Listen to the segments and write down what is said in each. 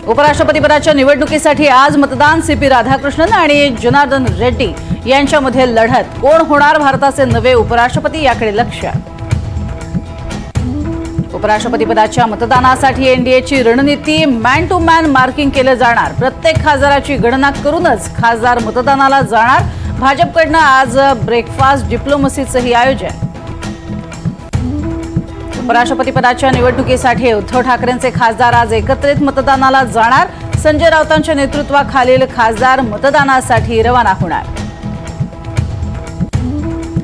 उपराष्ट्रपती पदाच्या निवडणुकीसाठी आज मतदान. सीपी राधाकृष्णन आणि जनार्दन रेड्डी यांच्यामध्ये लढत. कोण होणार भारताचे नवे उपराष्ट्रपती याकडे लक्ष. उपराष्ट्रपती पदाच्या मतदानासाठी एनडीएची रणनीती. मॅन टू मॅन मार्किंग केलं जाणार. प्रत्येक खासदाराची गणना करूनच खासदार मतदानाला जाणार. भाजपकडनं आज ब्रेकफास्ट डिप्लोमसीचंही आयोजन. उपराष्ट्रपती पदाच्या निवडणुकीसाठी उद्धव ठाकरेंचे खासदार आज एकत्रित मतदानाला जाणार. संजय राऊतांच्या नेतृत्वाखालील खासदार मतदानासाठी रवाना होणार.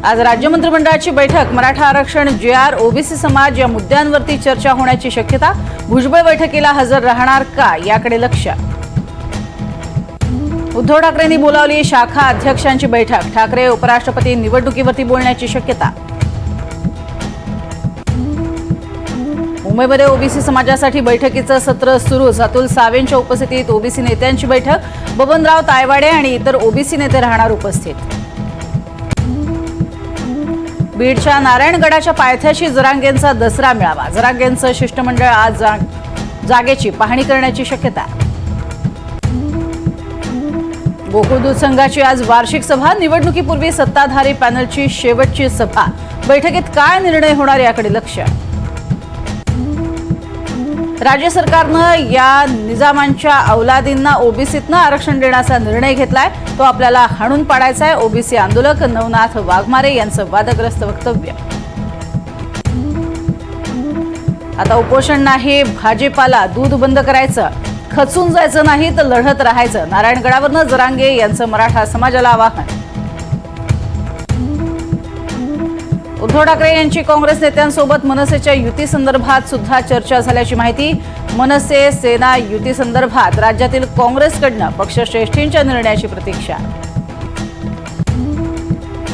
आज राज्य मंत्रिमंडळाची बैठक. मराठा आरक्षण, जेआर, ओबीसी समाज या मुद्द्यांवरती चर्चा होण्याची शक्यता. भुजबळ बैठकीला हजर राहणार का याकडे लक्ष. उद्धव ठाकरेंनी बोलावली शाखा अध्यक्षांची बैठक. ठाकरे उपराष्ट्रपती निवडणुकीवरती बोलण्याची शक्यता. मुंबईमध्ये ओबीसी समाजासाठी बैठकीचं सत्र सुरू. अतुल सावेंच्या उपस्थितीत ओबीसी नेत्यांची बैठक. बबनराव तायवाडे आणि इतर ओबीसी नेते राहणार उपस्थित. बीडच्या नारायणगडाच्या पायथ्याशी जरांगेंचा दसरा मेळावा. जरांगेंचं शिष्टमंडळ आज जागेची पाहणी करण्याची शक्यता. गोकुळ दूध संघाची आज वार्षिक सभा. निवडणुकीपूर्वी सत्ताधारी पॅनलची शेवटची सभा. बैठकीत काय निर्णय होणार याकडे लक्ष. राज्य सरकारनं या निजामांच्या औलादींना ओबीसीतनं आरक्षण देण्याचा निर्णय घेतलाय. तो आपल्याला हाणून पाडायचा आहे. ओबीसी आंदोलक नवनाथ वाघमारे यांचं वादग्रस्त वक्तव्य. आता उपोषण नाही, भाजपाला दूध बंद करायचं. खचून जायचं नाही तर लढत राहायचं. नारायणगडावरनं जरांगे यांचं मराठा समाजाला आवाहन. उद्धव ठाकरे यांची काँग्रेस नेत्यांसोबत मनसेच्या युतीसंदर्भात सुद्धा चर्चा झाल्याची माहिती. मनसे सेना युतीसंदर्भात राज्यातील काँग्रेसकडनं पक्षश्रेष्ठींच्या निर्णयाची प्रतीक्षा.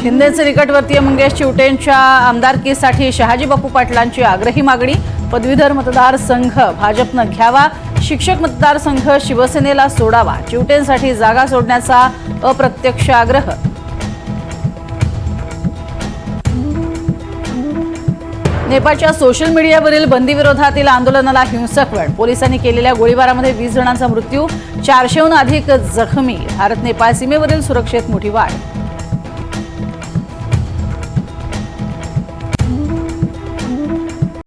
शिंदेचे निकटवर्तीय मंगेश चिवटेंच्या आमदारकीसाठी शहाजी बापू पाटलांची आग्रही मागणी. पदवीधर मतदारसंघ भाजपनं घ्यावा. शिक्षक मतदारसंघ शिवसेनेला सोडावा. चिवटेंसाठी जागा सोडण्याचा अप्रत्यक्ष आग्रह. नेपाळच्या सोशल मीडियावरील बंदीविरोधातील आंदोलनाला हिंसक वळण. पोलिसांनी केलेल्या गोळीबारामध्ये 20 जणांचा मृत्यू. 400हून अधिक जखमी. भारत नेपाळ सीमेवरील सुरक्षेत मोठी वाढ.